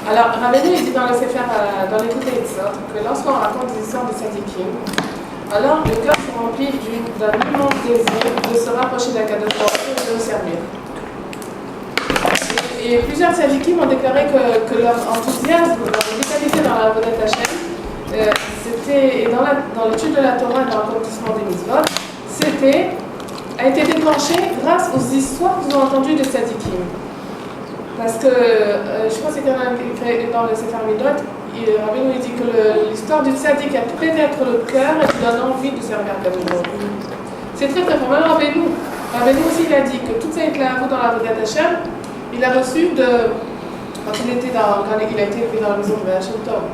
Alors, Rabbeinu, il dit dans le Sefer, dans l'écoute et que lorsqu'on raconte des histoires de tzadikim, alors le cœur se remplit d'un immense désir de se rapprocher d'Akadosh Baruch Hu et de le servir. Et plusieurs tzadikim ont déclaré que leur enthousiasme, leur vitalité dans la Avodat Hashem, et dans l'étude de la Torah et dans l'accomplissement des mitzvot, a été déclenché grâce aux histoires qu'ils ont entendues de tzadikim. Parce que, je crois que c'est dans le Sefer Midot, Rabbeinu dit que l'histoire du tzaddik, elle pénètre le cœur et lui donne envie de servir Akadosh Baruch Hu. C'est très très fort. Même Rabbeinu aussi, il a dit que toute cette éclat dans la Avodat Hashem, il a reçu quand il a été élevé dans la maison de Baal Shem Tov.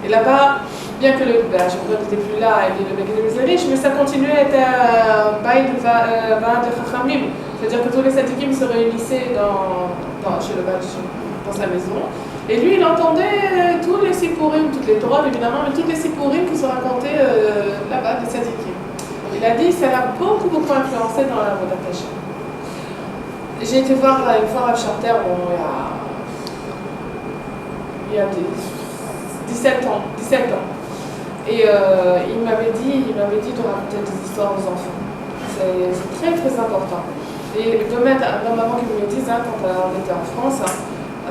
Et là-bas, bien que le Baal Shem Tov n'était plus là et le Megillah était riche, mais ça continuait à être un bail de Chachamim. C'est-à-dire que tous les tzadikim se réunissaient chez le Baal Shem dans sa maison. Et lui, il entendait tous les sipurim, toutes les Torahs évidemment, mais toutes les sipurim qui sont racontées là-bas des tzadikim. Il a dit que ça l'a beaucoup influencé dans la Avodat Hashem. J'ai été voir une fois Rav Charter, il y a 17 ans. Et il m'avait dit de raconter des histoires aux enfants. C'est très très important. Et de mettre, dans maman qui me dise, quand on était en France,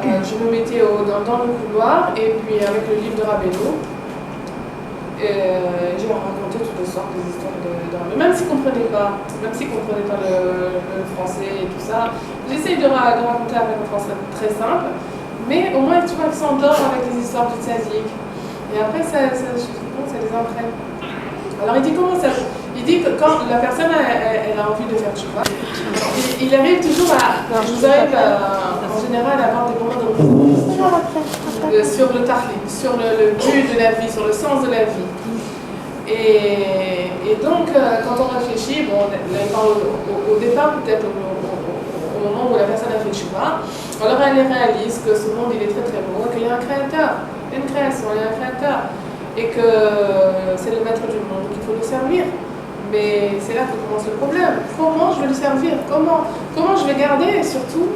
je me mettais dans le couloir et puis avec le livre de Rabbeinu, j'ai raconté toutes les sortes des histoires de Rabbeinu. Même s'ils ne comprenaient pas le français et tout ça, j'essaye de raconter avec un français très simple, mais au moins tu vois qu'ils s'endorment avec les histoires du tzaddik. Et après ça les entraîne. Alors il dit comment ça? Il dit que quand la personne elle a envie de faire tchouva, il arrive toujours en général à avoir des moments de sur le tahlit, sur le but de la vie, sur le sens de la vie. Et donc quand on réfléchit, au départ peut-être au moment où la personne a fait tchouva, alors elle réalise que ce monde il est très très beau, qu'il y a un créateur, une création, il y a un créateur. Et que c'est le maître du monde, qu'il faut le servir. Mais c'est là que commence le problème. Comment je vais le servir? Comment je vais garder surtout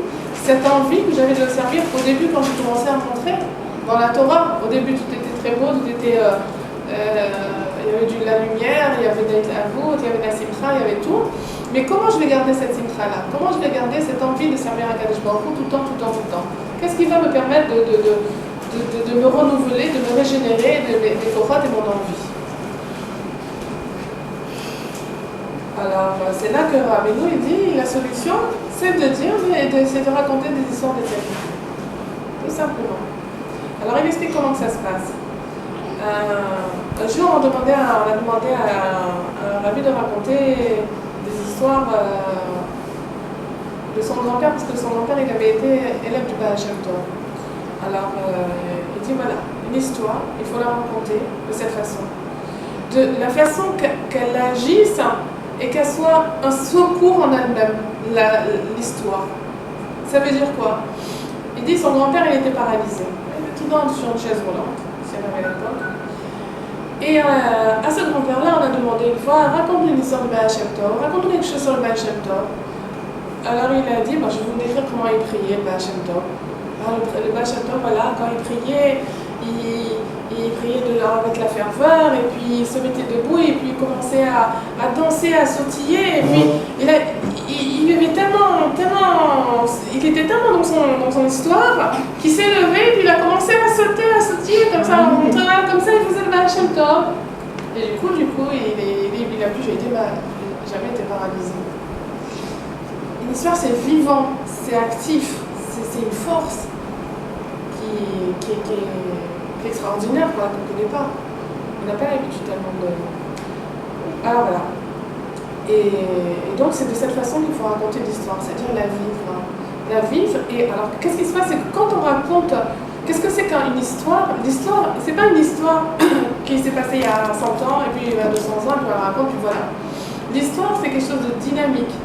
cette envie que j'avais de le servir au début quand j'ai commencé à rentrer dans la Torah? Au début tout était très beau, tout était, il y avait de la lumière, il y avait des avot, il y avait de la simcha, il y avait tout. Mais comment je vais garder cette simcha-là? Comment je vais garder cette envie de servir à Kadosh Baruch Hu tout le temps? Qu'est-ce qui va me permettre de me renouveler, de me régénérer, de mes cohortes et mon envie. Alors, c'est là que Rabbeinu dit la solution, c'est de dire, c'est de raconter des histoires de tzadikim. Tout simplement. Alors, il explique comment ça se passe. Un jour, on a demandé à un rabbi de raconter des histoires de son grand-père, parce que son grand-père, il avait été élève du Baal Shem Tov. Alors, il dit voilà, une histoire, il faut la raconter de cette façon. De la façon qu'elle agisse et qu'elle soit un secours en elle-même, l'histoire. Ça veut dire quoi? Il dit son grand-père, il était paralysé. Il était tout dans sur une chaise roulante, si on avait l'époque. Et à ce grand-père-là, on a demandé une fois, raconte une histoire du Baal Shem Tov, raconte quelque chose sur le Baal Shem Tov. Alors il a dit, je vais vous décrire comment il priait le Baal Shem Tov. Le Baal Shem Tov, voilà, quand il priait avec la ferveur, et puis il se mettait debout, et puis il commençait à danser, à sautiller, et puis il était tellement dans son histoire, qu'il s'est levé, et puis il a commencé à sautiller, comme ça, comme ça il faisait le Baal Shem Tov. Et du coup, il a pu, j'ai jamais été paralysé. Une histoire, c'est vivant, c'est actif, c'est une force qui est extraordinaire, qu'on ne connaît pas. On n'a pas l'habitude tellement de... Alors voilà. Et donc c'est de cette façon qu'il faut raconter l'histoire, c'est-à-dire la vivre. La vivre, et alors qu'est-ce qui se passe? C'est que quand on raconte... Qu'est-ce que c'est qu'une histoire? L'histoire, c'est pas une histoire qui s'est passée il y a 100 ans, et puis il y a 200 ans, et puis on la raconte, puis voilà. L'histoire, c'est quelque chose de dynamique.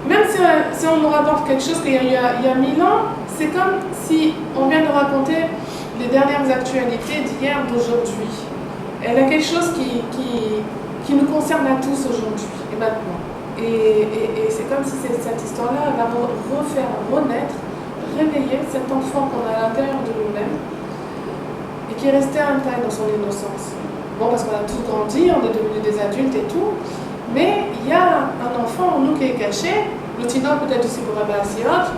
Même si on nous rapporte quelque chose qu'il y a 1000 ans, c'est comme si on vient de raconter les dernières actualités d'hier, d'aujourd'hui. Elle a quelque chose qui nous concerne à tous aujourd'hui et maintenant. Et c'est comme si cette histoire-là va refaire renaître, réveiller cet enfant qu'on a à l'intérieur de nous-mêmes et qui est resté intact dans son innocence. Bon, parce qu'on a tous grandi, on est devenus des adultes et tout, mais il y a un enfant en nous qui est caché, le Tinoc peut-être aussi pour Rabbi Asiot.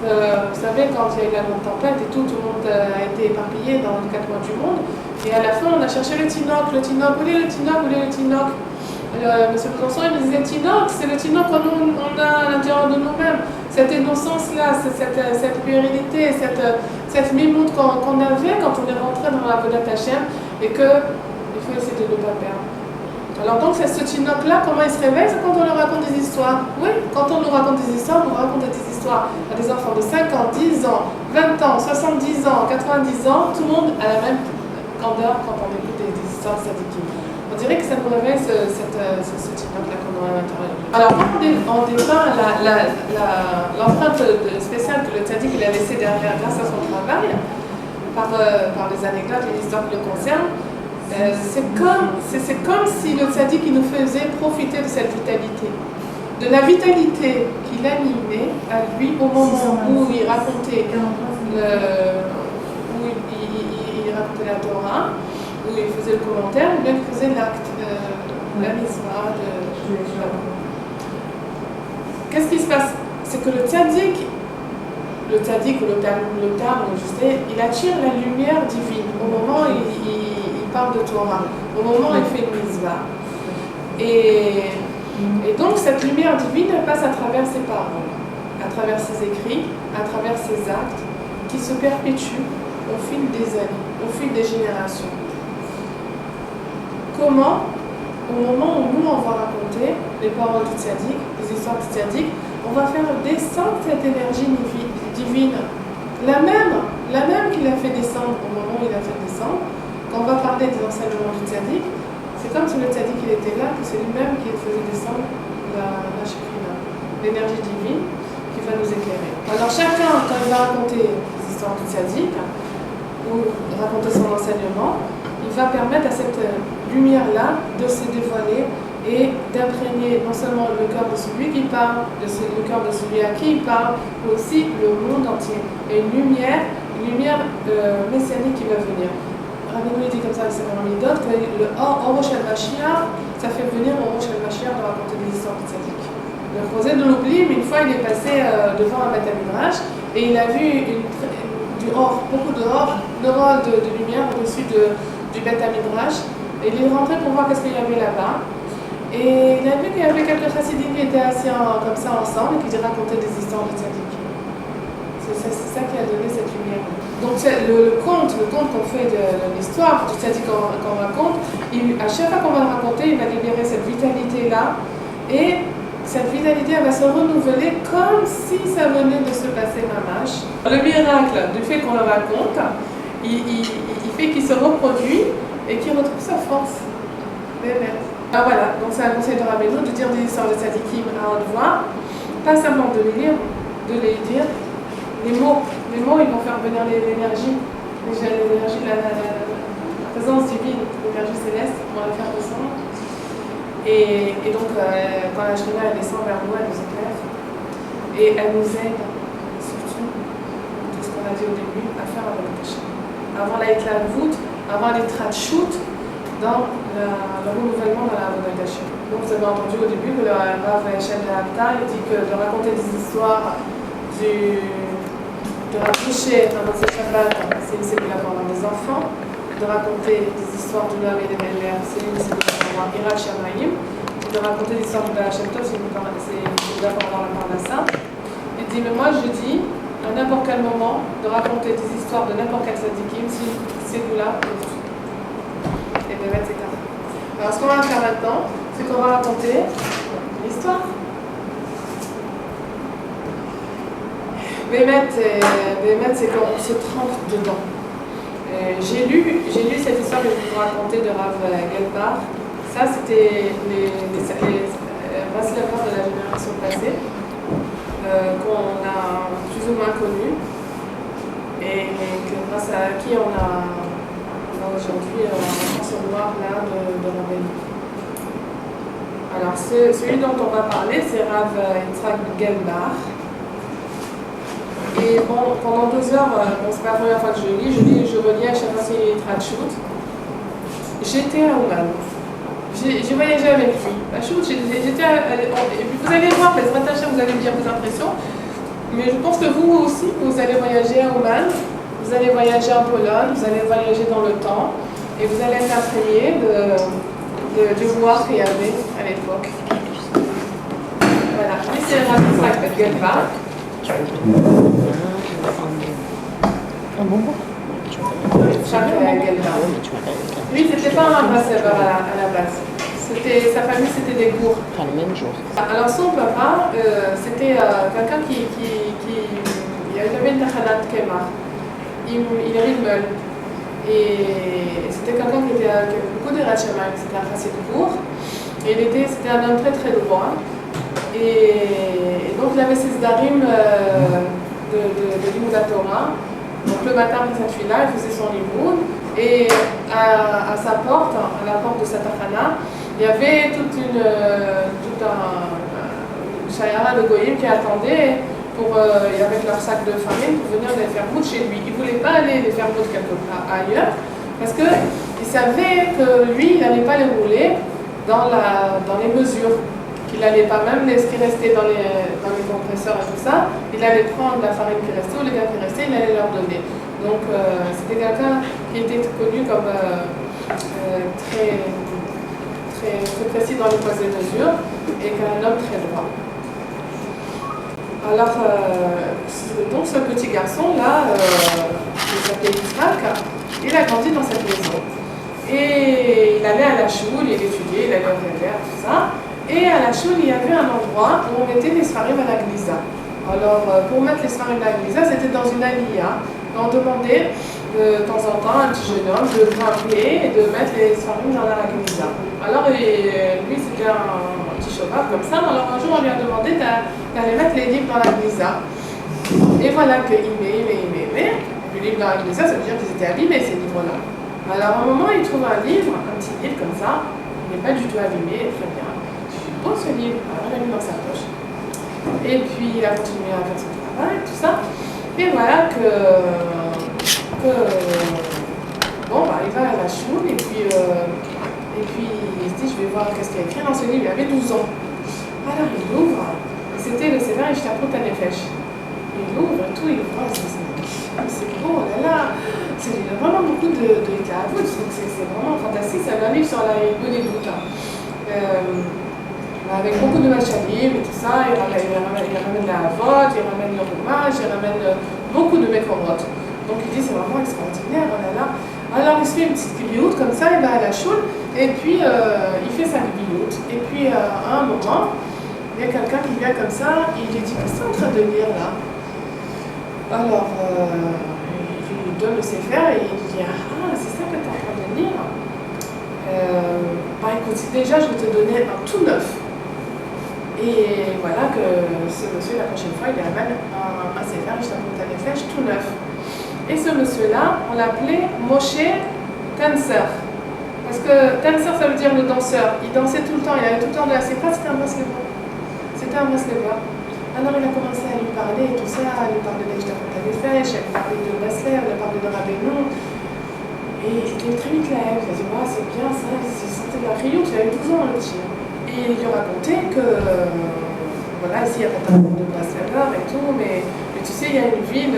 Vous savez, quand il y a eu la grande tempête et tout, tout le monde a été éparpillé dans les 4 coins du monde. Et à la fin, on a cherché le Tinoc, où est le Tinoc, où est le Tinoc. Monsieur Besançon, il me disait Tinoc, c'est le Tinoc qu'on a à l'intérieur de nous-mêmes. Cette innocence-là, cette puérilité, cette mimoute qu'on avait quand on est rentré dans la Vodat Hashem et qu'il faut essayer de ne pas perdre. Alors donc, c'est ce Tinoc-là, comment il se réveille? C'est quand on leur raconte des histoires. Oui, quand on nous raconte des histoires, on nous raconte des histoires à des enfants de 5 ans, 10 ans, 20 ans, 70 ans, 90 ans, tout le monde a la même candeur quand on écoute des histoires sadiques. On dirait que ça nous réveille ce Tinoc-là qu'on a à l'intérieur. Alors, on dépeint l'empreinte spéciale que le tzaddik a laissée derrière grâce à son travail, par les anecdotes et l'histoire qui le concernent. C'est comme si le tzaddik nous faisait profiter de cette vitalité, de la vitalité qui l'animait à lui au moment où il racontait, la Torah, où il faisait le commentaire, ou bien il faisait l'acte, la mitzvah. Qu'est-ce qui se passe? C'est que le tzaddik ou le tam, il attire la lumière divine au moment où il parle de Torah, au moment où il fait une mitzvah. Et donc cette lumière divine elle passe à travers ses paroles, à travers ses écrits, à travers ses actes, qui se perpétuent au fil des années, au fil des générations. Comment? Au moment où nous on va raconter les paroles du tzaddik, les histoires du tzaddik, on va faire descendre cette énergie divine, la même qu'il a fait descendre au moment où il a fait descendre. Quand on va parler des enseignements du tzaddik, c'est comme si le tzaddik il était là, que c'est lui-même qui faisait descendre la Shekhina, l'énergie divine qui va nous éclairer. Alors chacun, quand il va raconter les histoires du tzaddik, ou raconter son enseignement, il va permettre à cette lumière-là de se dévoiler et d'imprégner non seulement le cœur de celui qui parle, le cœur de celui à qui il parle, mais aussi le monde entier. Et une lumière messianique qui va venir. Rabbeinu dit comme ça avec ses Ramidot que le Orosh al-Mashiach, ça fait venir Orosh al-Mashiach de raconter des histoires de tzaddik. Le Rosé de l'oubli, mais une fois il est passé devant un Beth Midrash et il a vu du or, beaucoup de or, de lumière au-dessus du Beth Midrash. Et il est rentré pour voir qu'est-ce qu'il y avait là-bas. Et il a vu qu'il y avait quelques chassidim qui étaient assis comme ça ensemble et qui racontaient des histoires de tzaddik. C'est ça qui a donné cette lumière. Donc le conte qu'on fait de l'histoire du tzaddik qu'on raconte, à chaque fois qu'on va le raconter, il va libérer cette vitalité-là. Et cette vitalité, elle va se renouveler comme si ça venait de se passer mamash. Le miracle du fait qu'on le raconte, il fait qu'il se reproduit et qu'il retrouve sa force. Alors voilà, donc c'est un conseil de Rabbeinu de dire des histoires de tzaddikim à haute voix, pas simplement de les lire, de les dire. Les mots, ils vont faire venir l'énergie, la présence divine, l'énergie céleste, on va la faire descendre. Et donc, quand la Shrina descend vers nous, elle nous éclaire. Et elle nous aide, surtout, tout ce qu'on a dit au début, à faire avec le Hashem. Avant la Hitlavut, avant les Tratchout, dans le renouvellement de la Avodat Hashem. Donc, vous avez entendu au début que le Rav Shem Haftar, il dit que de raconter des histoires de raccrocher dans ce Shabbat, c'est une cellule pour avoir des enfants, de raconter des histoires du Noam et des Belles-Mères, c'est une cellule pour avoir Hirat Shamaïm, de raconter des histoires de Baal Shem Tov, c'est une cellule pour avoir la Parnassa. Il dit, mais moi je dis, à n'importe quel moment, de raconter des histoires de n'importe quel tzaddikim, si c'est vous là, et bien c'est clair. Alors ce qu'on va faire maintenant, c'est qu'on va raconter l'histoire. Bémet, c'est quand on se trempe dedans. J'ai lu cette histoire que je vais vous raconter de Rav Gelbar. Ça, c'était les bracelaveurs de la génération passée, qu'on a plus ou moins connus, et grâce à qui on a aujourd'hui un recevoir là de Rabbeinu. Alors, celui dont on va parler, c'est Rav Yitzhak Gelbach. Et bon, pendant 2 heures, c'est pas la première fois que je relis à chaque fois c'est Trachut. J'étais à Ouman. J'ai voyagé avec lui. Et puis vous allez voir, vous allez me dire vos impressions. Mais je pense que vous aussi, vous allez voyager à Ouman, vous allez voyager en Pologne, vous allez voyager dans le temps, et vous allez être imprégné du voir qu'il y avait à l'époque. Voilà, lui c'est Rav Yitzhak Gelbach. Lui, c'était pas un brasseur à la base. Sa famille, c'était des gourds. Enfin, le même jour. Alors, son papa, c'était quelqu'un qui avait une tachanat kemar. Il est rimel. Et c'était quelqu'un qui avait beaucoup de rachamaim, c'était un facile gourd. Et c'était un homme très très droit. Et donc, il avait ses darim de Limouda Torah. Donc le matin après cette fille-là, il faisait son limoud et à sa porte, à la porte de sa tachana, il y avait toute un shayara de goyim qui attendait avec leur sac de farine pour venir les faire moudre chez lui. Il ne voulait pas aller les faire moudre quelque part ailleurs parce qu'il savait que lui, il n'allait pas les rouler dans les mesures. Qu'il n'allait pas, même ce qui restait dans les compresseurs et tout ça, il allait prendre la farine qui restait ou les gars qui restaient, il allait leur donner. Donc c'était quelqu'un qui était connu comme très précis dans les poids et mesures et qu'un homme très droit. Alors, donc ce petit garçon-là, qui s'appelait Yitzhak, il a grandi dans cette maison. Et il allait à la choule, il étudiait, il allait au réveil, tout ça. Et à la choule, il y avait un endroit où on mettait les sfarim à la glisa. Alors, pour mettre les sfarim à la glisa, c'était dans une aliyah. On demandait de temps en temps à un petit jeune homme de grimper et de mettre les sfarim dans la glisa. Alors, lui, c'était un petit chauffard comme ça. Alors, un jour, on lui a demandé d'aller mettre les livres dans la glisa. Et voilà qu'il met. Les livres dans la glisa, ça veut dire qu'ils étaient abîmés, ces livres-là. Alors, à un moment, il trouve un livre, un petit livre comme ça. Il n'est pas du tout abîmé, très bien. Bon, ce livre, alors il l'a mis dans sa poche. Et puis il a continué à faire son travail, tout ça. Et voilà il va à la choule et puis il se dit je vais voir qu'est-ce qu'il y a écrit dans ce livre. Il avait 12 ans. Alors il l'ouvre, c'était le Sefer Ishtaprut HaNefesh. Il l'ouvre et tout, il voit, c'est beau, là là. Il y a vraiment beaucoup de Hitahavout, c'est vraiment fantastique. C'est un livre sur la Hiboud et Douta. Avec beaucoup de machalim et tout ça, il ramène la vote, il ramène le roumage, il ramène beaucoup de mekorot. Donc il dit c'est vraiment extraordinaire, oh là là. Alors il se fait une petite grioute comme ça, il va à la choule, et puis il fait sa grioute. Et puis à un moment, il y a quelqu'un qui vient comme ça, et il lui dit qu'est-ce que tu es en train de lire là? Alors il lui donne le sefer et il dit ah c'est ça que tu es en train de lire? Bah écoute, déjà je vais te donner un tout neuf. Et voilà que ce monsieur, la prochaine fois, il amène un sefer Ishtaprut HaNefesh tout neuf. Et ce monsieur-là, on l'appelait Moshe Tanser. Parce que Tanser, ça veut dire le danseur. Il dansait tout le temps, il avait tout le temps de la sépa, c'était un brasleva. Alors il a commencé à lui parler et tout ça, à lui parler d'Ishtaprut HaNefesh, à lui parler de Breslev, à lui parler de Rabbeinu. Et il était très vite là, il a dit c'est bien ça, il sentait la rioute, il avait 12 ans le petit. Et il lui racontait que, voilà, ici il y a pas de brasseurs et tout, mais tu sais, il y a une ville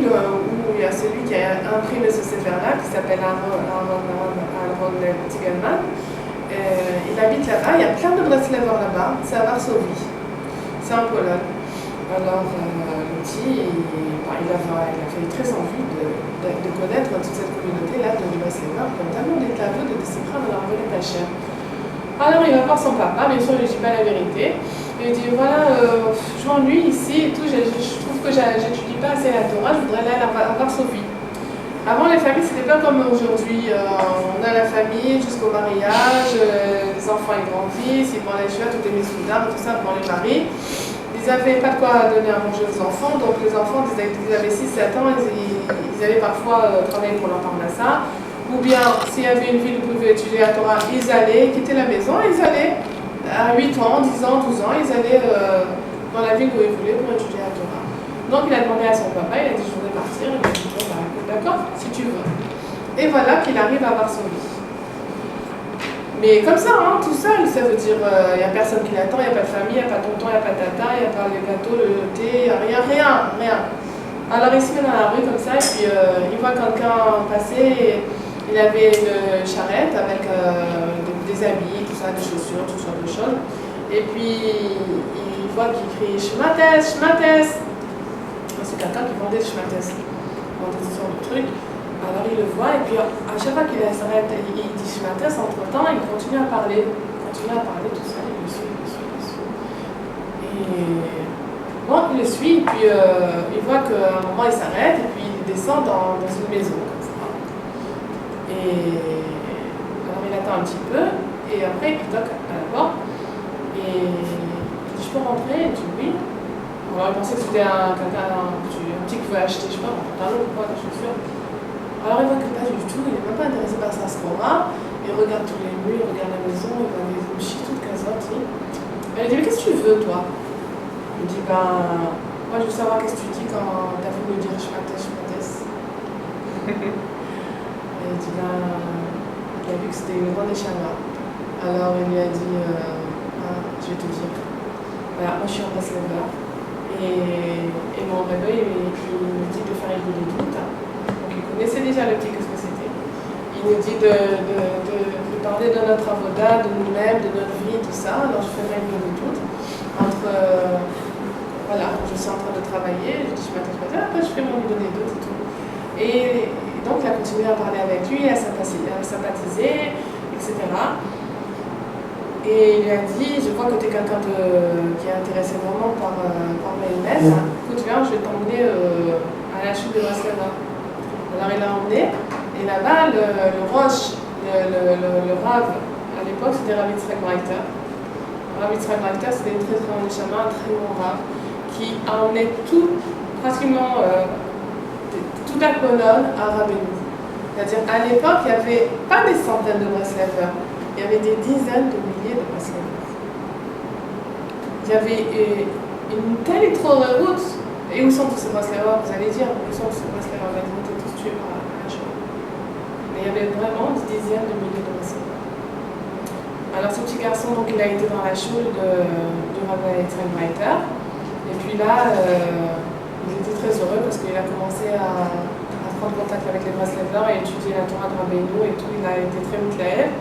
où il y a celui qui a imprimé ce sefer-là, qui s'appelle Aaron Tigelman. Il habite là-bas, il y a plein de brasseurs là-bas, c'est à Varsovie, c'est en Pologne. Alors, le petit, il avait très envie de connaître toute cette communauté-là de brasseurs, comme tellement des tableaux de Séphra dans leur volet Hachem. Alors il va voir son papa, bien sûr il ne dit pas la vérité. Il dit voilà, je m'ennuie ici et tout, je trouve que j'étudie pas assez la Torah, je voudrais aller à Varsovie. Avant les familles c'était pas comme aujourd'hui, on a la famille jusqu'au mariage, les enfants ils grandissent, ils vont à l'échelle, tout est mis sous d'armes, tout ça pour les maris. Ils n'avaient pas de quoi donner à manger aux enfants, donc les enfants ils avaient 6-7 ans, ils allaient parfois travailler pour leur parnassa. Ou bien, s'il y avait une ville où ils pouvaient étudier la Torah, ils allaient quitter la maison, ils allaient à 8 ans, 10 ans, 12 ans, ils allaient dans la ville où ils voulaient pour étudier la Torah. Donc il a demandé à son papa, il a dit je voudrais partir, il a dit bon, bah, d'accord, si tu veux. Et voilà qu'il arrive à Varsovie. Mais comme ça, hein, tout seul, ça veut dire il n'y a personne qui l'attend, il n'y a pas de famille, il n'y a pas de tonton, il n'y a pas de tata, il n'y a pas le gâteau, le thé, rien. Alors il se met dans la rue comme ça et puis il voit quelqu'un passer. Il avait une charrette avec des habits, tout ça, des chaussures, toutes sortes de choses. Et puis il voit qu'il crie Shmates, Shmates. C'est quelqu'un qui vendait des Shmates, il vendait ce genre de trucs. Alors il le voit et puis à chaque fois qu'il s'arrête, il dit Shmates, entre-temps il continue à parler. Tout ça, il le suit. Et bon, il le suit et puis il voit qu'à un moment il s'arrête et puis il descend dans une maison comme ça. Et alors il attend un petit peu et après il toque à la porte et il dit je peux rentrer? Il dit oui. Alors il pensait que c'était un petit qui veut acheter, je sais pas, un pantalon ou quoi, des chaussures. Alors il voit que pas du tout, il n'est même pas intéressé par sa Svora, il regarde tous les murs, il regarde la maison, il voit les mouchis, toute casotte. Elle lui dit mais qu'est-ce que tu veux toi? Il dit ben moi je veux savoir qu'est-ce que tu dis quand t'as voulu me dire Shmates. Et il dit ben il a vu que c'était une grande échama. Alors il lui a dit je vais te dire. Voilà, moi je suis en Breslever et mon réveil il me dit de faire une de doute. Donc il connaissait déjà le petit qu'est-ce que c'était. Il nous dit de parler de notre avoda, de nous-mêmes, de notre vie, tout ça. Alors je ferai une de doute. Voilà, je suis en train de travailler, je dis je m'attends, après je fais mon niveau des doutes et tout. Et donc il a continué à parler avec lui, à sympathiser, etc. Et il lui a dit, je vois que tu es quelqu'un qui est intéressé vraiment par Maïmès. Écoute, viens, je vais t'emmener à la chute de Vaslava. Alors il l'a emmené, et là-bas, le Roche, le Rav, à l'époque, c'était Rav Yitzhak Breiter. Rav Yitzhak Breiter, c'était une très très bonne chama, un très bon Rav, qui a emmené pratiquement toute la colonne à Rabbeinu. C'est-à-dire, à l'époque, il n'y avait pas des centaines de Breslavers. Il y avait des dizaines de milliers de Breslavers. Il y avait une telle route. Et où sont tous ces Breslavers? Vous allez dire, où sont tous ces Breslavers? Ils ont été tous tués par la Shoah. Mais il y avait vraiment des dizaines de milliers de Breslavers. Alors ce petit garçon, donc, il a été dans la choule de Rabbi Yitzhak Breiter. Et puis là, il était très heureux parce qu'il a commencé à prendre contact avec les Breslavers et étudier la Torah de Rabbeinu et tout. Il a été très mutlaëv.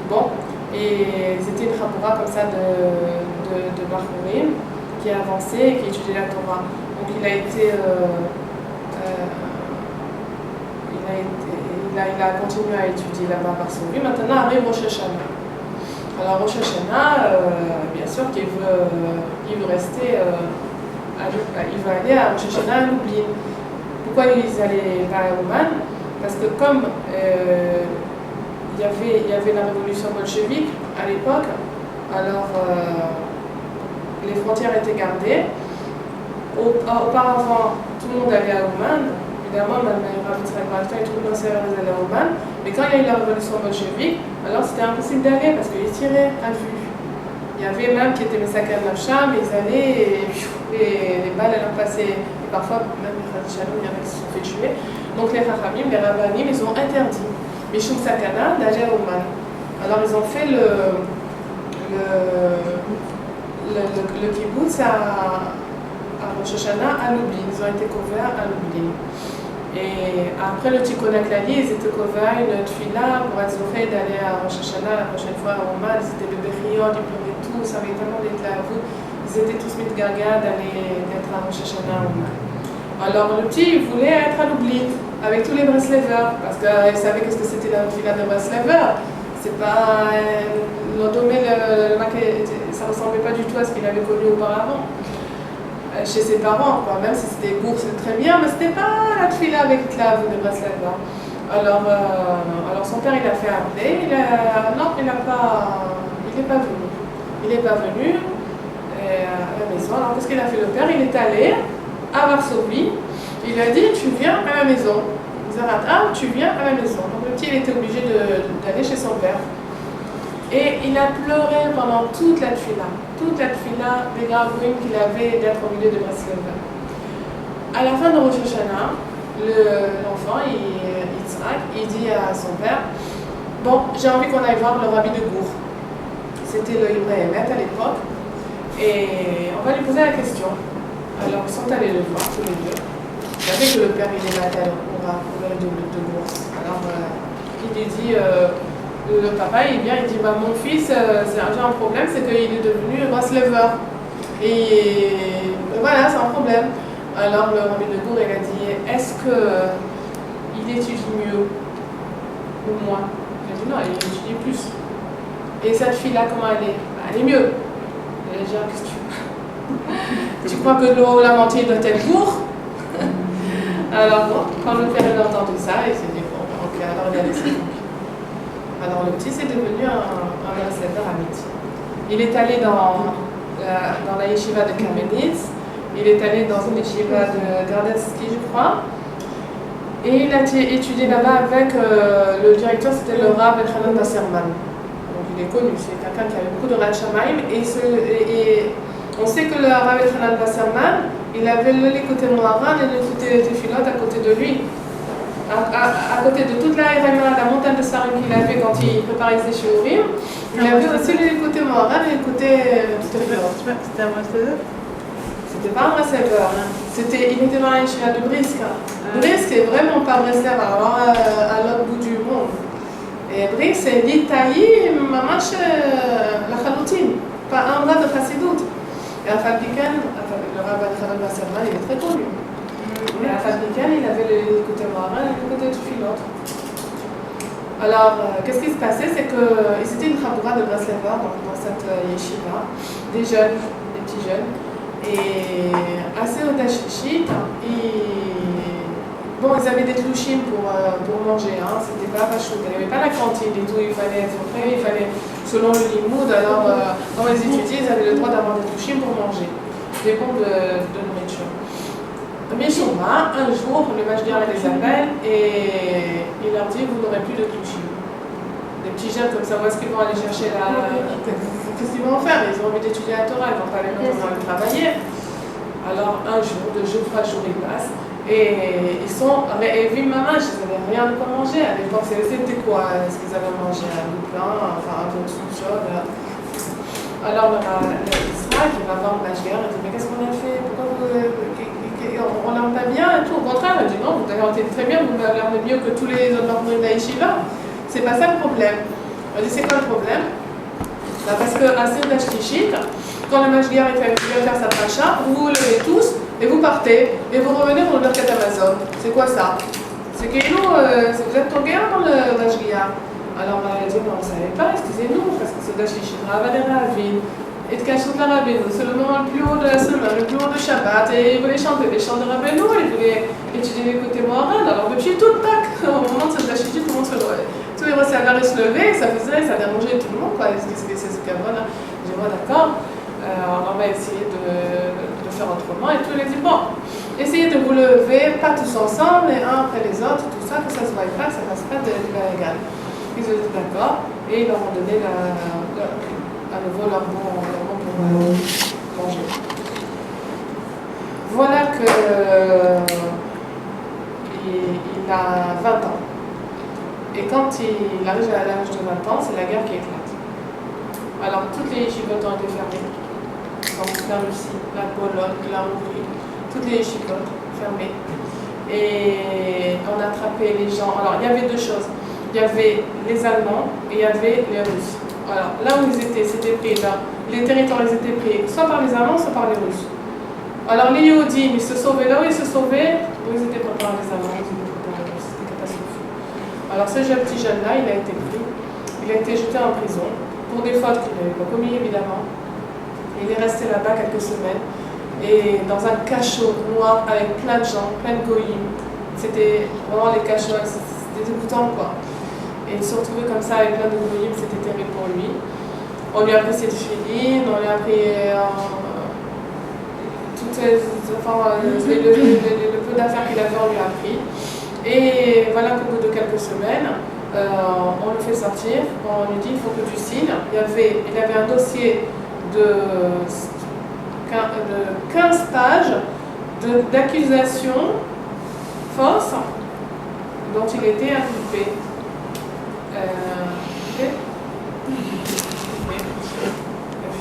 Bon, et c'était une Chabura comme ça de Bachurim qui a avancé et qui étudiait la Torah. Donc il a continué à étudier là-bas par son lui. Maintenant arrive Rosh Hashanah. Alors Rosh Hashanah, bien sûr qu'il veut rester, il veut aller à Rosh Hashanah à Lublin. Pourquoi ils allaient pas à Ouman? Parce que comme il y avait la révolution bolchevique à l'époque, alors les frontières étaient gardées. Auparavant, tout le monde allait à Ouman. Évidemment, Rav Yitzhak Breiter et tout le monde allait à Ouman. Mais quand il y a eu la révolution bolchevique, alors c'était impossible d'aller parce qu'ils tiraient à vue. Il y avait même qui étaient Messaker Nafsham, ils allaient et les balles allaient passer. Et parfois, même les Radichalom, il y en a qui se sont fait tuer. Donc les Chachamim, les Rabbanim, ils ont interdit Mishum Sakana d'aller à Ouman. Alors ils ont fait le kibbutz à Rosh Hashanah à Lublin. Ils ont été couverts à Lublin. Et après le Tikkun HaKlali, ils étaient couverts une tefila pour être zouché d'aller à Rosh Hashanah la prochaine fois à Ouman. Ils étaient bébériot, ils pleuraient tous, avec tellement d'éclavous. Ils étaient tous mis de gaga d'être à Rosh Hashanah à Ouman. Alors le petit, il voulait être à Lublin avec tous les Breslavers, parce qu'il savait qu'est-ce que c'était la tefila de Breslavers. C'est pas l'endomé, ça ne ressemblait pas du tout à ce qu'il avait connu auparavant chez ses parents, quoi. Même si c'était bourse, c'est très bien, mais c'était pas la tefila avec la de Breslavers. Alors son père, il a fait appeler, non, il n'est pas venu. Il n'est pas venu à la maison. Alors qu'est-ce qu'il a fait le père? Il est allé à Varsovie, il a dit tu viens à la maison. Zarata, tu viens à la maison. Donc le petit, il était obligé d'aller chez son père. Et il a pleuré pendant toute la tefila des gravouilles qu'il avait d'être au milieu de Breslev. À la fin de Rosh Hashanah, l'enfant, il dit à son père, bon, j'ai envie qu'on aille voir le rabbi de Gour. C'était le Ibrahim Emet à l'époque. Et on va lui poser la question. Alors ils sont allés le voir tous les deux. Il savait que le père il est malade au rabbi de Gour. Alors il lui dit, le papa il vient, il dit bah, mon fils, j'ai un problème, c'est qu'il est devenu Breslever. Et voilà, c'est un problème. Alors le rabbi de Gour il a dit, est-ce qu'il étudie mieux ou moins? Il a dit non, il étudie plus. Et cette fille-là, comment elle est? Elle est mieux. Elle a dit, qu'est-ce que tu veux? Tu crois que l'eau lamentier doit être lourd? Alors bon, quand le père a entendu ça, il s'est dit, bon, ok, alors il a laissé tomber. Alors le petit, c'est devenu un Breslever Amit. Il est allé dans la yeshiva de Kamenitz, il est allé dans une yeshiva de Gardetsky, je crois, et il a étudié là-bas avec le directeur, c'était le Rav Elchanan Wasserman. Donc il est connu, c'est quelqu'un qui avait beaucoup de Rat Shamaim, et on sait que le Rav Elchanan Wasserman, il avait l'écouté Moharan et l'écouté Tefilot à côté de lui. À côté de toute la RMA, la montagne de Sarim qu'il avait quand il préparait ses shiurim, il avait aussi l'écouté Moharan et l'écouté Tefilot. C'était un Breslever? C'était pas un Breslever, il était dans la yeshiva de Brisk. Brisk c'est vraiment pas Breslever, alors à l'autre bout du monde. Et Brisk c'est l'Itaï, mamash la Chaloutine, pas un bras de Chassidut. Et à Fabrikan, le Rav Elchanan Wasserman, il est très connu. Et à Fabrikan, il avait l'écouté Moharan et l'écouté Tefilot. Alors, qu'est-ce qui se passait? C'est qu'ils étaient une chaboura de Breslever dans cette yeshiva, des jeunes, des petits jeunes. Et assez au Dashishit, bon, ils avaient des tlouchim pour manger, hein. C'était pas vachou, il n'y avait pas la cantine et tout, il fallait être prêt, il fallait, selon le limoud, alors quand ils étudiaient, ils avaient le droit d'avoir des tlouchim pour manger, des bons de nourriture. Mais un jour, le Mashgiar les appelle et il leur dit, vous n'aurez plus de tlouchim. Les petits jeunes comme ça, où est-ce qu'ils vont aller chercher qu'est-ce qu'ils vont en faire? Ils ont envie d'étudier la Torah, ils vont pas aller travailler. Alors un jour, 2 jours, 3 jours, ils passent et ils sont réévis maman, ils n'avaient rien de quoi manger. À l'époque, c'était quoi? Est-ce qu'ils avaient mangé un bout de pain, enfin un peu de sous-sol? Alors Israël qui va voir le Mashgiar, il dit mais qu'est-ce qu'on a fait? Pourquoi on l'aime pas bien et tout? Au contraire, il dit non, vous avez été très bien, vous l'avez mieux que tous les autres membres de la yeshiva. C'est pas ça le problème. On dit c'est quoi le problème? Parce qu'à Sir Dashishit, quand le Mashgiar vient faire sa paracha, vous vous levez tous et vous partez et vous revenez pour le Birkat Amazon. C'est quoi ça? C'est que vous êtes tombé dans le Mashgiar. Alors elle a dit non, on ne savait pas, excusez-nous, parce que Sir Dashishit, Ravadé Ravin, et de Kachot la Rabbeinu, c'est le moment le plus haut de la semaine, le plus haut de Shabbat, et il voulait chanter des chants de Rabbeinu, il voulait étudier les côtés Moharan. Alors depuis tout le tac, au moment de Sir Dashishit, tout le monde se levait. Tous les receveurs se levaient, ça dérangeait tout le monde, quoi. C'est ce qu'il y a, voilà. Je dis, ouais, d'accord, on va essayer de faire autrement. Et tout, il a dit, bon, essayez de vous lever, pas tous ensemble, les uns après les autres, tout ça, que ça se voie pas, que ça passe pas de l'égal. Ils ont dit, d'accord, et ils leur ont donné à nouveau leur bon pour manger. Voilà il a 20 ans. Et quand il arrive à l'âge de 20 ans, c'est la guerre qui éclate. Alors toutes les yeshivot ont été fermées. Donc la Russie, la Pologne, la Hongrie, toutes les yeshivot fermées. Et on attrapait les gens. Alors il y avait 2 choses. Il y avait les Allemands et il y avait les Russes. Alors là où ils étaient, c'était pris là. Les territoires ils étaient pris soit par les Allemands, soit par les Russes. Alors les Yehudim, ils se sauvaient là où ils se sauvaient, où ils étaient pas par les Allemands, ils étaient pas par les Russes. C'était catastrophique. Alors ce petit jeune-là, il a été pris, il a été jeté en prison pour des fautes qu'il n'avait pas commis évidemment. Il est resté là-bas quelques semaines et dans un cachot noir avec plein de gens, plein de goyim. C'était vraiment les cachots, c'était dégoûtant quoi. Et il se retrouvait comme ça avec plein de goyim, c'était terrible pour lui. On lui a appris ses filines, on lui a appris le peu d'affaires qu'il avait, on lui a appris. Et voilà qu'au bout de quelques semaines, on le fait sortir, on lui dit il faut que tu signes. Il avait un dossier de 15 pages d'accusations fausses dont il était inculpé. Okay.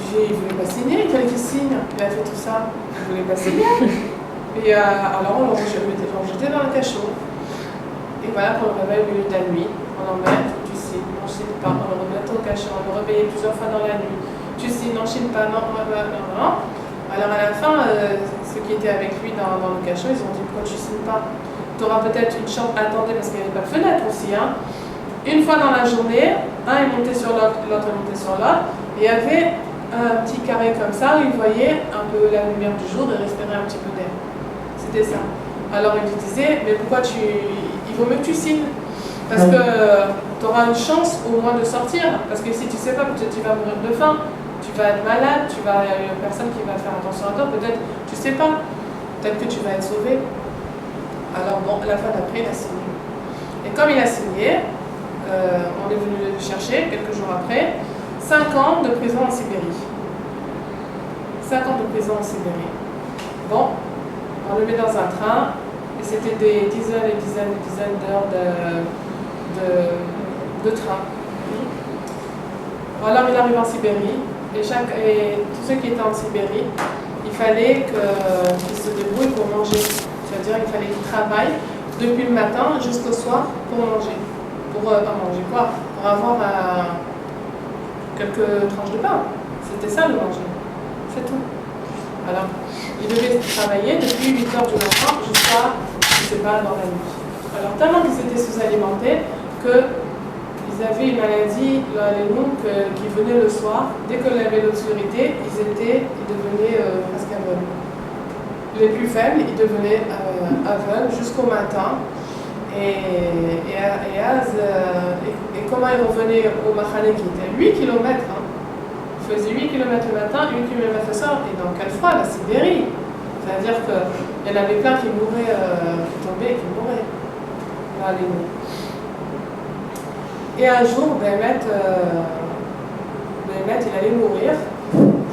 Il ne voulait pas signer, il fallait qu'il signe. Il a fait tout ça, il ne voulait pas signer. Et alors on l'a jeté dans le cachot. Et voilà qu'on le réveille au milieu de la nuit. On l'emmène, tu signes, non, je ne signe pas. On le remet au cachot, on le réveille plusieurs fois dans la nuit. Tu signes, non, je ne signe pas, non, non, non. Alors à la fin, ceux qui étaient avec lui dans le cachot, ils ont dit pourquoi tu ne signes pas? Tu auras peut-être une chance, attendez, parce qu'il n'y avait pas de fenêtre aussi. Hein. Une fois dans la journée, un est monté sur l'autre, l'autre est monté sur l'autre. Et il y avait un petit carré comme ça où il voyait un peu la lumière du jour et respirait un petit peu d'air. C'était ça. Alors il lui disait, mais pourquoi il vaut mieux que tu signes, parce que tu auras une chance au moins de sortir, parce que si tu ne sais pas, peut-être tu vas mourir de faim, tu vas être malade, il y a une personne qui va faire attention à toi, peut-être, tu ne sais pas, peut-être que tu vas être sauvé. Alors bon, à la fin d'après, il a signé. Et comme il a signé, on est venu le chercher quelques jours après, 5 ans de prison en Sibérie. 5 ans de prison en Sibérie. Bon, on le met dans un train, et c'était des dizaines et dizaines et dizaines d'heures de train. Alors il arrive en Sibérie, et tous ceux qui étaient en Sibérie, il fallait qu'ils se débrouillent pour manger. C'est-à-dire qu'il fallait qu'ils travaillent depuis le matin jusqu'au soir pour manger. Pour manger quoi? Pour avoir quelques tranches de pain. C'était ça le manger. C'est tout. Alors, ils devaient travailler depuis 8 heures du matin jusqu'à, je ne sais pas, dans la nuit. Alors, tellement qu'ils étaient sous-alimentés qu'ils avaient une maladie, les loups, qui venait le soir. Dès qu'il y avait l'obscurité, ils devenaient presque aveugles. Les plus faibles, ils devenaient aveugles jusqu'au matin. Et comment ils revenaient au Mahane qui était 8 km. Hein. Ils faisaient 8 km le matin, 8 km le soir. Et dans quel froid, la Sibérie. C'est-à-dire qu'il y en avait plein qui mouraient, qui tombaient et qui mouraient. Là, les mots. Et un jour, Béhémet, il allait mourir.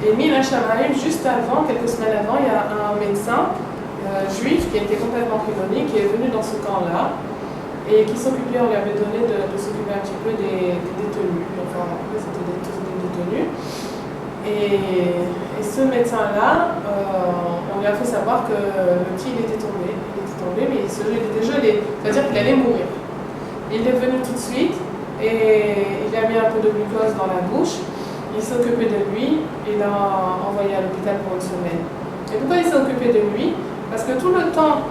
Et Mila Shamaim, juste avant, quelques semaines avant, il y a un médecin juif qui était complètement chiloni, qui est venu dans ce camp-là et qui s'occupait, on lui avait donné de s'occuper un petit peu des détenus. Enfin, c'était des détenus. Et ce médecin-là, on lui a fait savoir que le petit, il était tombé, mais il était gelé, c'est-à-dire qu'il allait mourir. Il est venu tout de suite et il a mis un peu de glucose dans la bouche. Il s'est occupé de lui, il l'a envoyé à l'hôpital pour une semaine. Et pourquoi il s'est occupé de lui? Parce que tout le temps,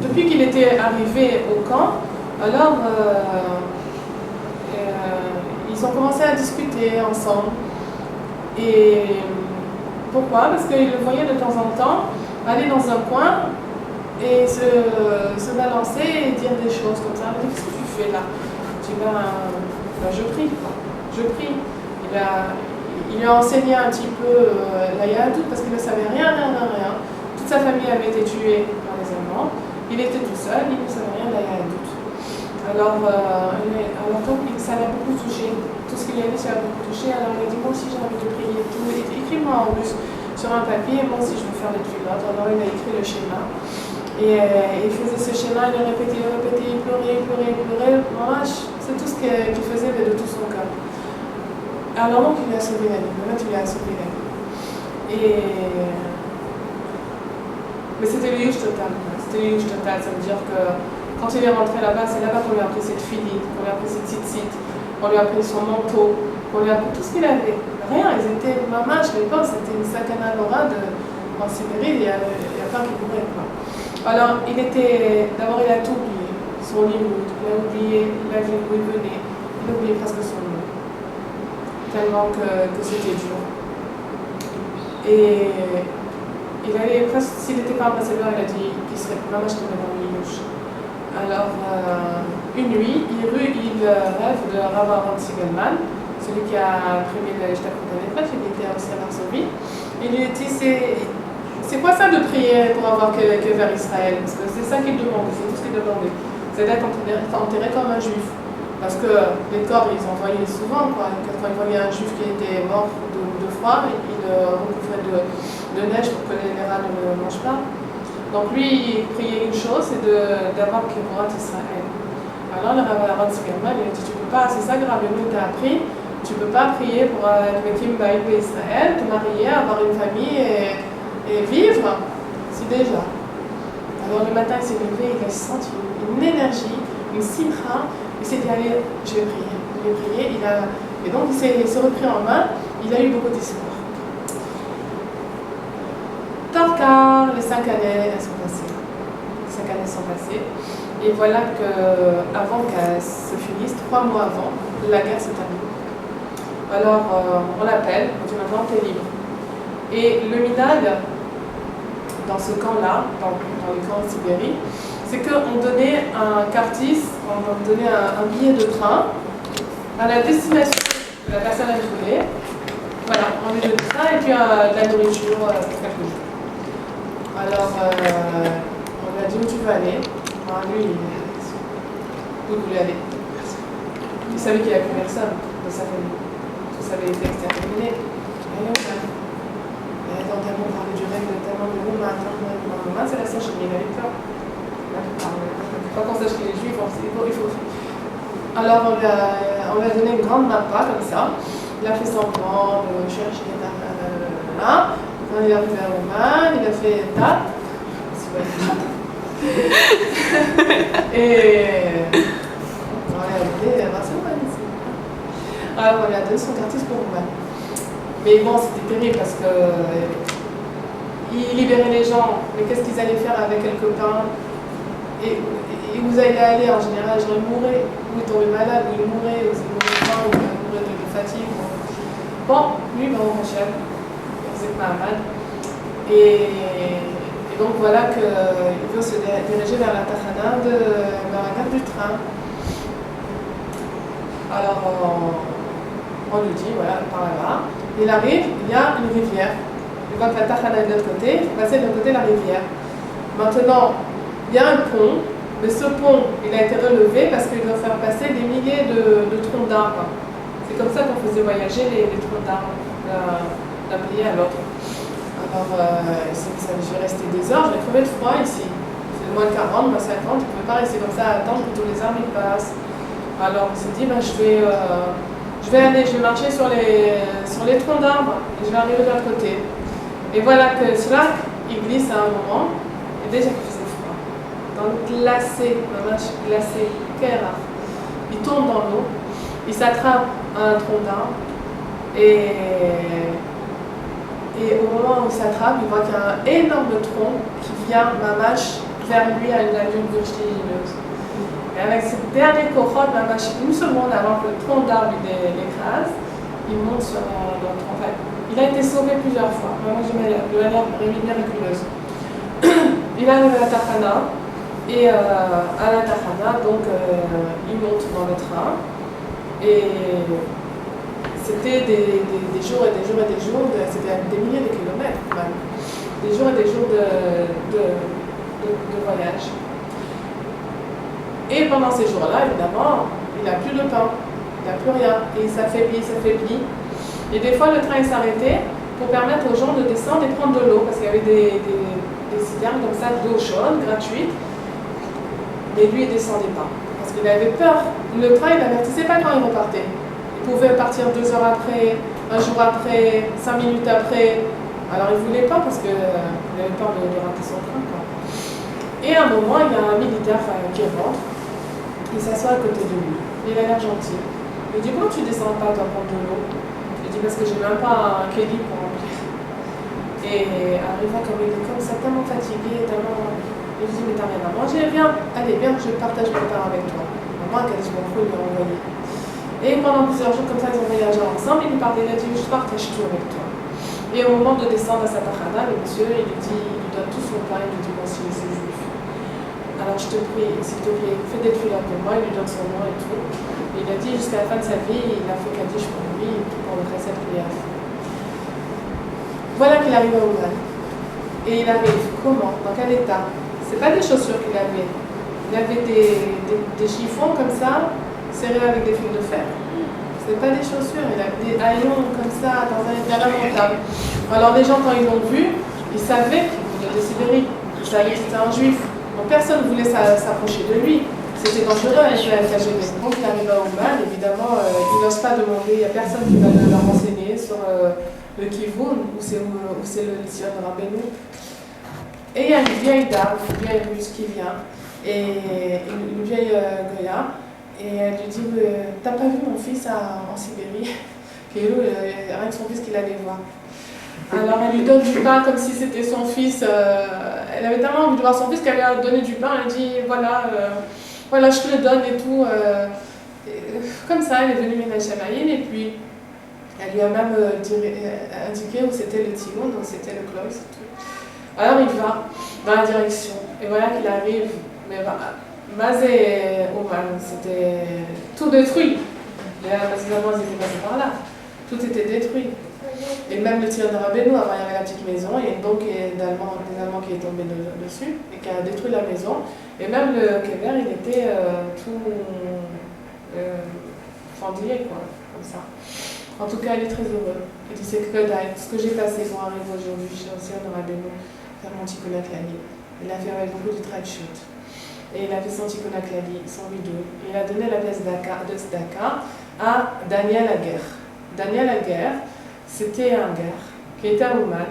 depuis qu'il était arrivé au camp, alors ils ont commencé à discuter ensemble. Et pourquoi? Parce qu'il le voyait de temps en temps aller dans un coin et se balancer et dire des choses comme ça. Qu'est-ce que tu fais là? Je dis, je prie. Je prie. Il lui a enseigné un petit peu la Yahadout parce qu'il ne savait rien. Toute sa famille avait été tuée par les Allemands. Il était tout seul, il ne savait rien de la Yahadout. Alors donc, ça l'a beaucoup touché. Tout ce qu'il a dit, ça l'a beaucoup touché. Alors il a dit, moi aussi j'ai envie de prier et tout. Écris-moi en russe sur un papier, moi aussi je veux faire des filottes. Alors il a écrit le schéma. Et il faisait ce schéma, il le répétait, il pleurait. Moi, c'est tout ce qu'il faisait de tout son cœur. Alors donc il lui a sauvé la vie, le maître lui a sauvé la vie. Mais c'était le yuge total. Ça veut dire que quand il est rentré là-bas, c'est là-bas qu'on lui a pris cette filite, qu'on lui a pris cette tzitzit, qu'on lui a pris son manteau, qu'on lui a pris tout ce qu'il avait. Rien, ils étaient, maman, je ne sais pas, c'était une sakana Laura en Sibérie, il y a plein qui mouraient. Alors, d'abord il a tout oublié, son livre, il a oublié la ville où il venait, il a oublié presque son nom. Tellement que c'était dur. Et il allait presque, s'il n'était pas ambassadeur, il a dit qu'il serait maman, je te mets dans le louche. Alors, une nuit, il rêve de Rav Aaron Sigelman, celui qui a imprimé le Shtakhoutan Pref, il était aussi à Varsovie. Il lui a dit, c'est quoi ça de prier pour avoir que vers Israël? Parce que c'est ça qu'il demandait, c'est tout ce qu'il demandait. C'est d'être enterré comme un juif. Parce que les corps, ils en voyaient souvent, quoi. Quand ils voyaient un juif qui était mort de froid, ils le recouvraient de neige pour que les rats ne le mangent pas. Donc lui, il priait une chose, c'est d'avoir Kibburat Israël. Alors le Rav Aaron Zimmerman, il a dit, tu peux pas, c'est ça que Rabbeinu t'a appris, tu peux pas prier pour être Mekim Baïd Israël, te marier, avoir une famille et vivre, c'est déjà. Alors le matin, il s'est levé, il a senti une énergie, une simcha. Il s'est dit, allez, je vais prier, et donc il s'est repris en main, il a eu beaucoup d'espoir. Tant qu'à les 5 années, elles sont passées. 5 années sont passées, et voilà qu'avant qu'elles se finissent, 3 mois avant, la guerre se termine. Alors on l'appelle, on dit maintenant t'es libre. Et le minag, dans ce camp-là, dans les camps de Sibérie, c'est qu'on donnait un cartis, on donnait un billet de train à la destination que la personne a voulu. Voilà, on lui donne ça et puis de la nourriture pour quelques jours. Alors, on lui a dit où tu veux aller. Alors, lui, où il voulait aller. Il savait qu'il n'y avait plus personne de sa famille. Tout ça avait été exterminé. Et donc, tellement parler du règne, tellement de roumain, c'est la seule chose, il avait peur. Pas qu'on sache qu'il est juif, il faut. Alors on lui a donné une grande mappa comme ça. Il a fait semblant de chercher là. Quand il est arrivé à Oman, il a fait tap. Et on lui a dit, alors on lui a donné son quartier pour Oman. Mais bon, c'était terrible parce que il libérait les gens, mais qu'est-ce qu'ils allaient faire avec quelques pains? Et où vous allez aller en général, les gens ils mouraient, ou ils tombaient malades, ou ils mouraient, ou ils mouraient de faim, ou ils mouraient de fatigue. Bon, lui, ben, on rachète, c'est Mahamad. Et donc voilà qu'il veut se diriger vers la Tachana, vers la gare du train. Alors on lui dit, voilà, par là-bas. Il arrive, il y a une rivière. Il voit que la Tachana est de l'autre côté, il faut passer de l'autre côté de la rivière. Maintenant, il y a un pont, mais ce pont, il a été relevé parce qu'il doit faire passer des milliers de troncs d'arbres. C'est comme ça qu'on faisait voyager les troncs d'arbres d'un pays à l'autre. Alors, je vais rester des heures, je vais crever de froid ici. C'est moins de 40, moins 50, je ne peux pas rester comme ça à attendre que tous les arbres y passent. Alors, on s'est dit, ben, je vais marcher sur les troncs d'arbres et je vais arriver de l'autre côté. Et voilà que cela, il glisse à un moment, et déjà qu'il faisait froid. Dans le glacé, ma vache glacée, il tombe dans l'eau, il s'attrape à un tronc d'arbre, et au moment où il s'attrape, il voit qu'il y a un énorme tronc qui vient, ma vache, vers lui à une allure vertigineuse. Et avec ce dernier cohorte, ma vache, une seconde avant que le tronc d'arbre l'écrase, il monte sur le tronc. Enfin, il a été sauvé plusieurs fois, vraiment de manière miraculeuse. Il arrive à la Tachana, et à la Tachana, donc il monte dans le train, et c'était des jours et des jours et des jours, c'était des milliers de kilomètres même, des jours et des jours de voyage. Et pendant ces jours-là, évidemment, il n'a plus de pain, il n'a plus rien, et il s'affaiblit. Et des fois, le train s'arrêtait pour permettre aux gens de descendre et prendre de l'eau, parce qu'il y avait des citernes comme ça d'eau chaude, gratuite. Mais lui, il ne descendait pas, parce qu'il avait peur. Le train, il n'avertissait pas quand il repartait. Il pouvait partir 2 heures après, un jour après, 5 minutes après. Alors il ne voulait pas, parce qu'il avait peur de rater son train, quoi. Et à un moment, il y a un militaire qui rentre, il s'assoit à côté de lui. Il a l'air gentil. Il dit, pourquoi tu ne descends pas, toi, prendre de l'eau? Il dit, parce que j'ai même pas un kéli pour remplir. Et arriva comme il est comme ça, tellement fatigué, tellement... Il lui dit, mais t'as rien à manger, viens, allez, viens, je partage mon pain avec toi. Maman, qu'elle se m'en fout, il m'a envoyé. Et pendant plusieurs jours, comme ça, ils ont voyagé ensemble, il lui parlait, il a dit, je partage tout avec toi. Et au moment de descendre à sa Tachana, le monsieur, il lui donne tout son pain, il lui dit, bon, si c'est juif. Alors je te prie, s'il te plaît, fais des filles pour moi, il lui donne son nom et tout. Et il a dit, jusqu'à la fin de sa vie, il a fait Kaddish pour lui, et tout pour le reste de prière. Voilà qu'il arrive à Ouman. Et il arrive comment? Dans quel état? C'est pas des chaussures qu'il avait. Il avait des chiffons comme ça, serrées avec des fils de fer. Ce n'est pas des chaussures, il a des haillons comme ça, dans un état lamentable. Alors les gens, quand ils l'ont vu, ils savaient qu'il venait de Sibérie, ils savaient que c'était un juif. Donc personne ne voulait s'approcher de lui. C'était dangereux avec la KGB. Donc il arrive à Ouman, évidemment, il n'ose pas demander, il n'y a personne qui va leur renseigner sur le Kivun, où c'est le Tzion Rabbeinu. Et il y a une vieille dame, une vieille russe qui vient, et une vieille Goya, et elle lui dit t'as pas vu mon fils en Sibérie? Rien que son fils qu'il allait voir. Alors elle lui donne du pain comme si c'était son fils. Elle avait tellement envie de voir son fils qu'elle lui a donné du pain. Elle dit voilà, je te le donne et tout. Comme ça, elle est venue Ménachamaïn et puis elle lui a même indiqué où c'était le Tignon, donc c'était le Klaus et tout. Alors il va dans la direction et voilà qu'il arrive. Mais Mazé Oman, c'était tout détruit. Les Allemands étaient passés par là. Tout était détruit. Et même le Tzion Rabbeinu, avant il y avait la petite maison, il y a une bombe des Allemands qui est tombée dessus et qui a détruit la maison. Et même le Kever, il était tout fendillé, quoi, comme ça. En tout cas, il est très heureux. Il dit c'est que ce que j'ai passé pour arriver aujourd'hui chez le Tzion Rabbeinu, faire mon Tikkun HaKlali. Il a fait avec beaucoup de trachut. Et il a fait son Tikkun HaKlali, son vidéo. Et il a donné la pièce de Tzedaka à Daniel Aguerre. Daniel Aguerre, c'était un guerre qui était à Ouman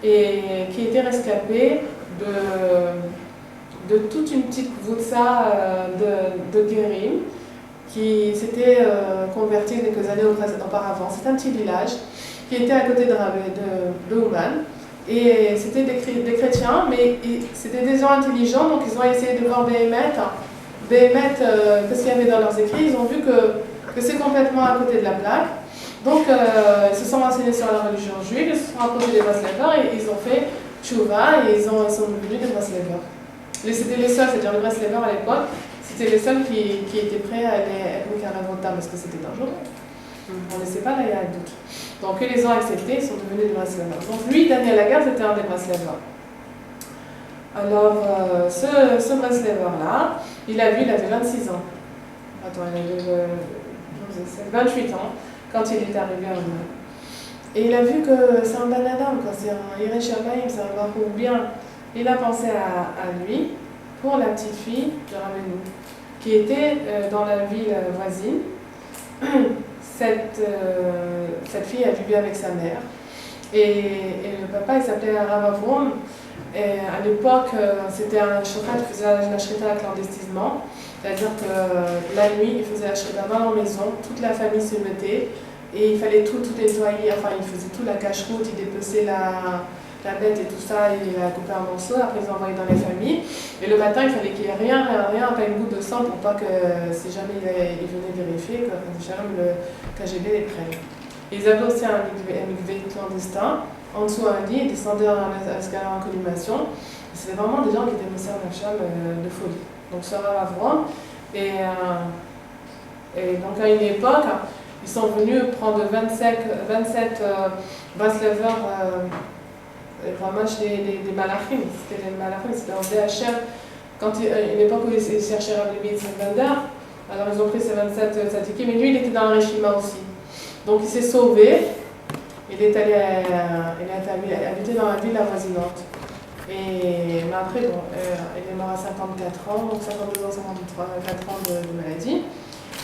et qui était rescapé de toute une petite voutsa de guérim qui s'était converti quelques années auparavant. C'est un petit village qui était à côté de Ouman. Et c'était des chrétiens, mais c'était des gens intelligents, donc ils ont essayé de voir Béhémet, qu'est-ce qu'il y avait dans leurs écrits. Ils ont vu que c'est complètement à côté de la plaque. Donc ils se sont renseignés sur la religion juive, ils se sont rapprochés des Breslevers et ils ont fait tchouva et ils sont devenus des Breslevers. C'était les seuls, c'est-à-dire les Breslevers à l'époque, c'était les seuls qui étaient prêts à aller à Karavota parce que c'était dangereux. On ne sait pas, là il y a un doute. Donc ils les ont acceptés, ils sont devenus des Breslevers. Donc lui, Daniel Aguerre, c'était un des Breslevers. Alors ce Breslever-là, il avait 26 ans. Attends, il avait 28 ans quand il est arrivé en Ouman. Et il a vu que c'est un banadam, c'est un Yerushalayim, c'est un Baruch bien. Il a pensé à lui pour la petite fille de Rabbeinu, qui était dans la ville voisine. Cette fille a vécu avec sa mère. Et le papa, il s'appelait Rav Avrom. Et à l'époque, c'était un shochet qui faisait la shrita clandestinement. C'est-à-dire que la nuit, il faisait la shrita dans la maison, toute la famille se mettait et il fallait tout nettoyer. Enfin, il faisait tout, la cache-route, il dépeçait la bête et tout ça, il la coupait en morceaux, après ils envoyaient dans les familles. Et le matin, il fallait qu'il n'y ait rien, pas une goutte de sang pour pas que, si jamais il venait vérifier, que le KGB les prenne. Ils avaient aussi un mikvé clandestin, en dessous un lit, ils descendaient à l'escalier en collimation. C'était vraiment des gens qui étaient Mosser Nafsham de folie. Donc ce Rav Avrom, et donc à une époque, ils sont venus prendre 27 Breslevers vraiment des malachim. C'était des malachim, c'était en DHM. Quand une époque où ils cherchaient Rav Levi Tzembader, alors ils ont pris ces 27 tzadikim, mais lui il était dans le Rishima aussi. Donc il s'est sauvé, il est allé habiter dans la ville avoisinante. Mais après, bon, il est mort à 54 ans, donc 52 ans, 54 ans de maladie.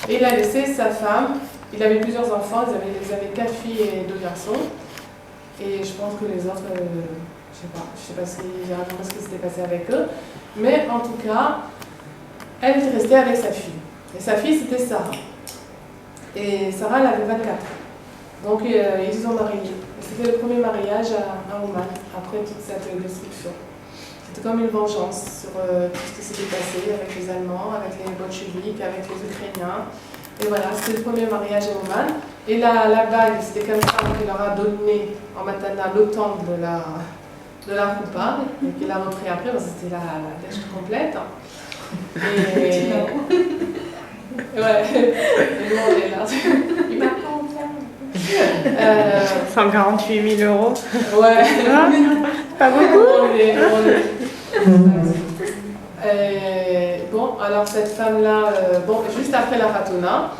Et il a laissé sa femme, il avait plusieurs enfants, ils avaient 4 filles et 2 garçons. Et je pense que les autres, je sais pas ce qui s'était passé avec eux. Mais en tout cas, elle était restée avec sa fille. Et sa fille, c'était Sarah. Et Sarah, elle avait 24 ans. Donc ils ont marié. C'était le premier mariage à Ouman, après toute cette destruction. C'était comme une vengeance sur tout ce qui s'était passé avec les Allemands, avec les bolcheviks, avec les Ukrainiens. Et voilà, c'était le premier mariage à Ouman. Et la bague, c'était comme ça qu'il leur a donné en matana l'automne de la roupa, et qu'il a repris après, parce que c'était la dèche complète. Et ouais, et nous on est là. Il m'a pas en faire. 148 000 euros. Ouais. Pas beaucoup. Bon, alors cette femme-là, bon, juste après la Fatouna,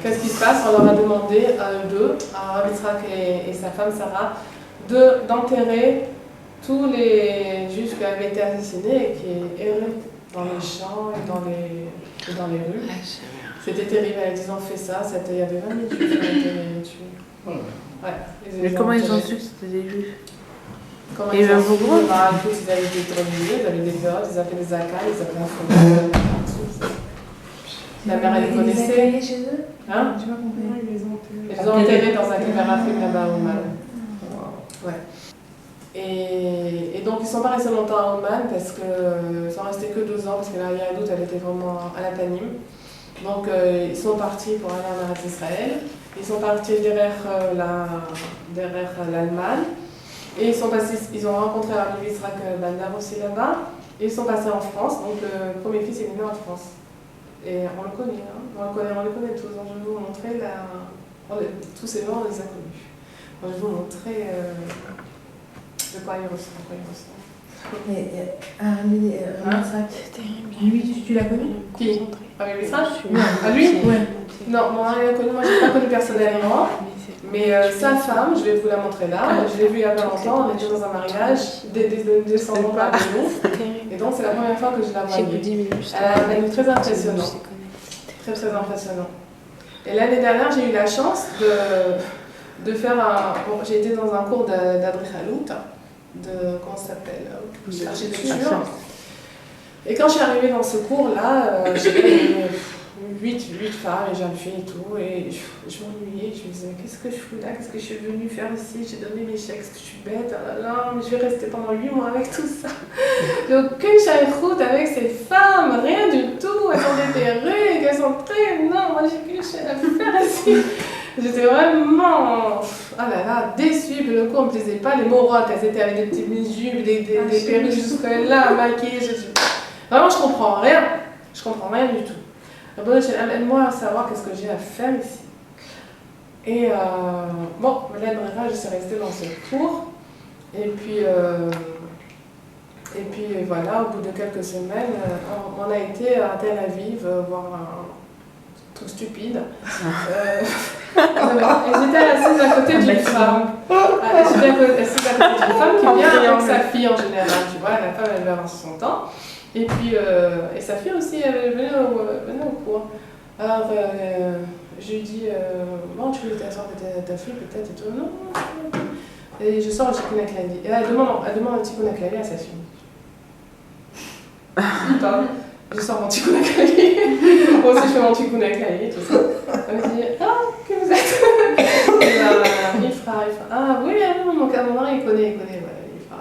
qu'est-ce qui se passe? On leur a demandé à eux deux, à Rav Yitzhak et sa femme Sarah, d'enterrer tous les juifs qui avaient été assassinés et qui erraient dans les champs et dans les rues. C'était terrible, ils ont fait ça, il y avait 20 000 juifs qui ont été tués. Ouais, Mais comment ils ont su que c'était des juifs? Comment Et ils ont un su? pogrom? Bah, écoute, ils avaient été drogués, ils avaient des vols, ils avaient des AK, ils avaient un fond. La mère, elle les connaissait. Chez eux. Hein? Tu m'as compris. Ils les ont enterrés dans un caméra-film là-bas au Oman. Ouais. Et donc, ils ne sont pas restés longtemps à Oman parce qu'ils sont restés que 2 ans, parce que la Yahadout, elle était vraiment à la Tanim. Donc, ils sont partis pour aller en Eretz Israël. Ils sont partis derrière l'Allemagne. Et ils ont rencontré Rabbi Yitzhak Bandar aussi là-bas. Et ils sont passés en France. Donc, le premier fils, il est né en France. Et on le connaît, hein. On les connaît tous. Donc, je vais vous montrer tous ces gens, on les a connus. Donc, je vais vous montrer de quoi il ressemble. Lui, tu l'as connu? Qui? Rabbi Yitzhak? Ah, lui? Ouais. Non, moi, je l'ai pas connu personnellement. Mais sa femme, je vais vous la montrer là. Je l'ai vue il y a pas longtemps. On était dans un mariage, des descendants de nous. Et donc, c'est la première fois que je la voyais. Elle est très impressionnante. Très, très impressionnant. Et l'année dernière, j'ai eu la chance de faire bon, j'ai été dans un cours d'adrichalout, comment ça s'appelle, architecture. Et quand je suis arrivée dans ce cours-là, j'avais 8 femmes et jeunes filles et tout, et je m'ennuyais, je me disais, mais qu'est-ce que je fous là, qu'est-ce que je suis venue faire ici, j'ai donné mes chèques, est-ce que je suis bête, oh là là, mais je vais rester pendant 8 mois avec tout ça. J'ai aucune charichoute avec ces femmes, rien du tout, elles sont déterrées, elles sont très, non, moi j'ai qu'une chaîne à faire ici. J'étais vraiment, ah là là, déçue, le cours ne me plaisait pas, les morottes, elles étaient avec des petites mini-jupes, des perruques jusque-là, maquillées, vraiment je comprends rien du tout. Aide-moi à savoir qu'est-ce que j'ai à faire ici. Et bon, Madame Brera, je suis restée dans ce cours. Et puis voilà, au bout de quelques semaines, on a été à Tel Aviv voir un truc stupide. Et j'étais assise à côté d'une femme. J'étais assise à côté d'une femme qui vient avec sa fille en général. Tu vois, la femme, elle va avoir 60 ans. Et puis, et sa fille aussi, elle venait au cours. Alors, je lui dis, bon, tu veux t'asseoir avec ta fille peut-être et tout. Non. Et je sors un tikkun haklali. Et elle demande un tikkun haklali à sa fille. Je sors mon tikkun haklali. Moi aussi, je fais mon tikkun haklali, tout ça. Elle me dit, ah, que vous êtes? Il fera. Ah, oui, mon mari, il connaît, voilà, il fera.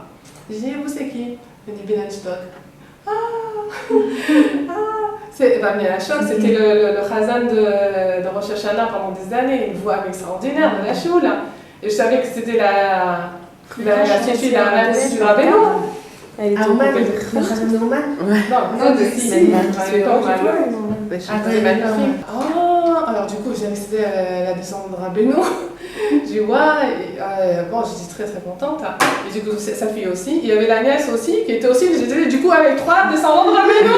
Je dis, vous, c'est qui? Il me dit, Ben Stock. Bien choc, c'était le Chazan de Rosh Hashanah pendant des années, une voix extraordinaire de la choule. Et je savais que c'était la petite fille du Rabbeinu. Elle était au Chazan de Oman? Non, d'ici. Elle était au Oman. C'est magnifique. Alors du coup, j'ai récité la descente de Rabbeinu. J'ai dit, ouais, bon, j'étais très très contente. Et du coup, sa fille aussi. Il y avait la nièce aussi, qui était aussi, j'étais du coup avec 3 descendants de Rabbeinu.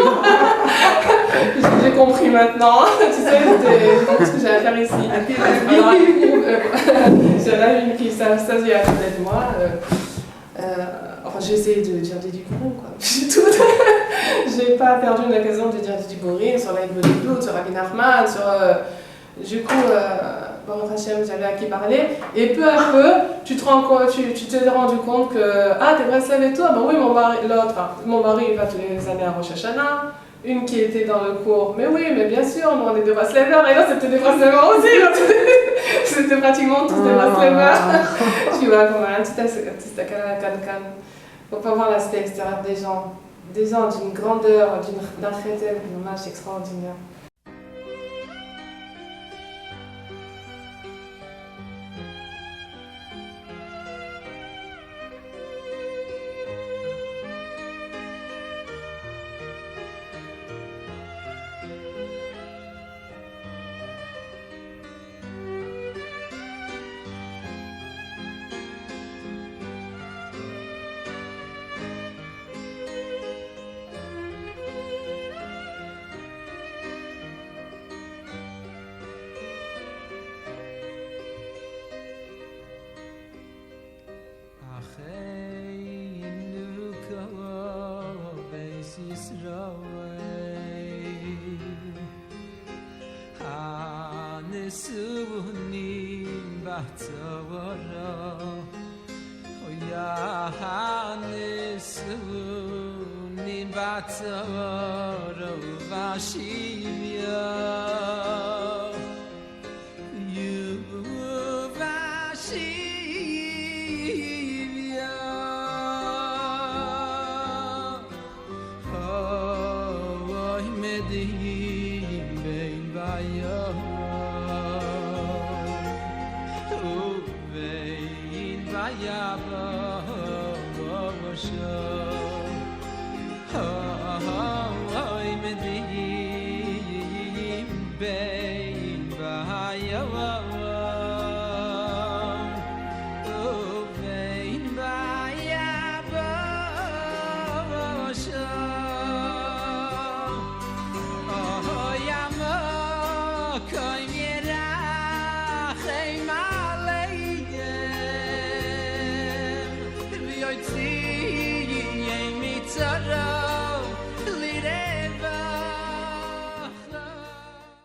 J'ai compris maintenant. Tu sais, c'était ce que j'allais faire ici. Alors, j'avais une qui s'assoit à côté de moi. Enfin, j'ai essayé de dire des dibourines, quoi. J'ai pas perdu une occasion de dire des dibourines sur la Yvonne, sur Rabbi Nachman, sur. Du coup, Baruch Hashem, j'avais à qui parler. Et peu à peu, tu t'es rendu compte que, t'es Breslev et toi? Ben oui, mon mari, il va tous les années à Rosh Hashanah. Une qui était dans le cours, mais oui, mais bien sûr, on est des Breslevers. Et là, c'était des Breslevers aussi. C'était pratiquement tous des Breslevers. Tu vois, comme un petit can. Faut pas voir l'aspect extérieur des gens d'une grandeur, d'un chrétien, d'une image extraordinaire. nesunim batzora Ya nesunim batzora vashivya You vashivya Oh medim bein bayah Oh bein bayah Oh medim bein